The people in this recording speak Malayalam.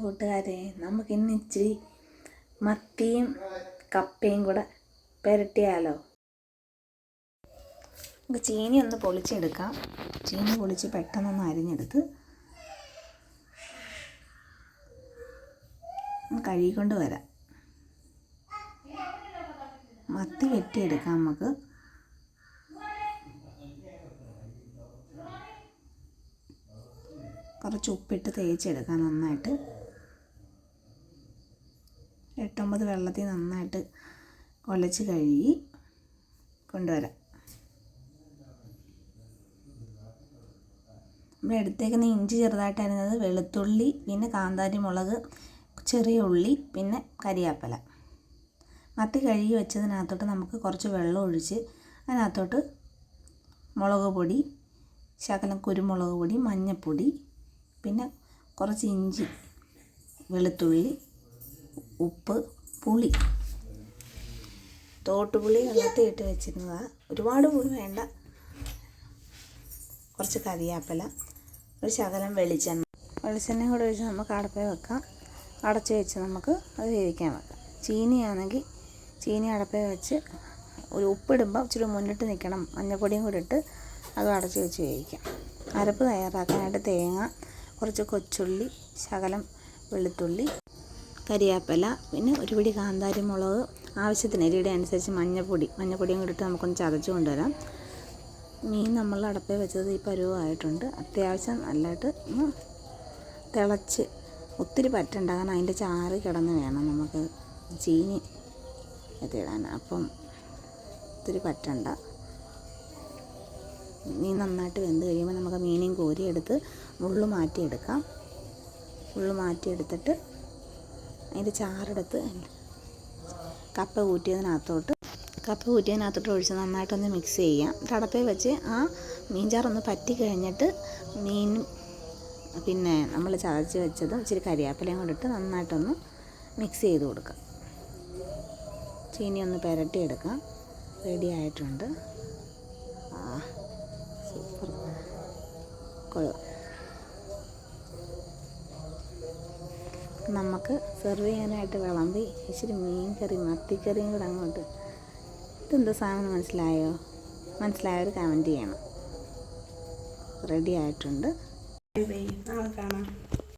കൂട്ടുകാരെ, നമുക്കിന്ന് ഇച്ചിരി മത്തിയും കപ്പയും കൂടെ പുരട്ടിയാലോ. നമുക്ക് ചീനി ഒന്ന് പൊളിച്ചെടുക്കാം. ചീനി പൊളിച്ച് പെട്ടെന്നൊന്ന് അരിഞ്ഞെടുത്ത് കഴുകിക്കൊണ്ട് വരാം. മത്തി വെട്ടിയെടുക്കാം. നമുക്ക് കുറച്ച് ഉപ്പിട്ട് തേച്ചെടുക്കാം. നന്നായിട്ട് 8-9 വെള്ളത്തിൽ നന്നായിട്ട് ഒലച്ച് കഴുകി കൊണ്ടുവരാം. നമ്മൾ എടുത്തേക്കുന്ന ഇഞ്ചി ചെറുതായിട്ട് അരിഞ്ഞത്, വെളുത്തുള്ളി, പിന്നെ കാന്താരി മുളക്, ചെറിയ ഉള്ളി, പിന്നെ കരിയാപ്പല. മത്തി കഴുകി വെച്ചതിനകത്തോട്ട് നമുക്ക് കുറച്ച് വെള്ളം ഒഴിച്ച് അതിനകത്തോട്ട് മുളക് പൊടി, ശകലം കുരുമുളക് പൊടി, മഞ്ഞൾപ്പൊടി, പിന്നെ കുറച്ച് ഇഞ്ചി, വെളുത്തുള്ളി, ഉപ്പ്, പുളി, തോട്ടുപുളി വെള്ളത്തിൽ ഇട്ട് വെച്ചിരുന്നതാണ്. ഒരുപാട് പുളി വേണ്ട. കുറച്ച് കറിവേപ്പില, ഒരു ശകലം വെളിച്ചെണ്ണ കൂടെ ഒഴിച്ച് നമുക്ക് അടപ്പേ വെക്കാം. അടച്ച് വെച്ച് നമുക്ക് അത് വേവിക്കാൻ വെക്കാം. ചീനിയാണെങ്കിൽ ചീനി അടപ്പേ വെച്ച് ഒരു ഉപ്പിടുമ്പോൾ ഇച്ചിരി മുന്നിട്ട് നിൽക്കണം. മഞ്ഞൾപ്പൊടിയും കൂടി ഇട്ട് അത് അടച്ച് വെച്ച് വേവിക്കാം. അരപ്പ് തയ്യാറാക്കാനായിട്ട് തേങ്ങ, കുറച്ച് കൊച്ചുള്ളി, ശകലം വെളുത്തുള്ളി, കരിയാപ്പല, പിന്നെ ഒരു പിടി കാന്താരി മുളക്, ആവശ്യത്തിന് എരിയുടെ അനുസരിച്ച് മഞ്ഞൾപ്പൊടിയും കൂടി ഇട്ട് നമുക്കൊന്ന് ചതച്ച് കൊണ്ടുവരാം. മീൻ നമ്മൾ അടപ്പേ വെച്ചത് ഈ പരുവമായിട്ടുണ്ട്. അത്യാവശ്യം നല്ലതായിട്ട് ഒന്ന് തിളച്ച്, ഒത്തിരി പറ്റണ്ട, കാരണം അതിൻ്റെ ചാറ് കിടന്ന് വേണം നമുക്ക് ചീനി എത്തിയിടാൻ. അപ്പം ഒത്തിരി പറ്റണ്ട. മീൻ നന്നായിട്ട് വെന്ത് കഴിയുമ്പോൾ നമുക്ക് മീനും കോരിയെടുത്ത് മുള്ളു മാറ്റിയെടുക്കാം. മുള്ളു മാറ്റിയെടുത്തിട്ട് അതിൻ്റെ ചാറെടുത്ത് കപ്പ കൂറ്റിയതിനകത്തോട്ട് ഒഴിച്ച് നന്നായിട്ടൊന്ന് മിക്സ് ചെയ്യാം. അടപ്പേ വെച്ച് ആ മീൻ ചാറൊന്ന് പറ്റി കഴിഞ്ഞിട്ട് മീനും പിന്നെ നമ്മൾ ചതച്ച് വെച്ചതും ഇച്ചിരി കരിയാപ്പിലയും കൊണ്ടിട്ട് നന്നായിട്ടൊന്ന് മിക്സ് ചെയ്ത് കൊടുക്കാം. ചീനി ഒന്ന് പുരട്ടിയെടുക്കാം. റെഡി ആയിട്ടുണ്ട്. സൂപ്പർ കൊള്ളാം. നമുക്ക് സെർവ് ചെയ്യാനായിട്ട് വിളമ്പി ഇച്ചിരി മീൻ കറി, മത്തിക്കറിയും കൂടെ അങ്ങോട്ട്. ഇതെന്ത് സാധനം മനസ്സിലായവർ കമൻറ്റ് ചെയ്യണം. റെഡി ആയിട്ടുണ്ട്. നാളെ കാണാം.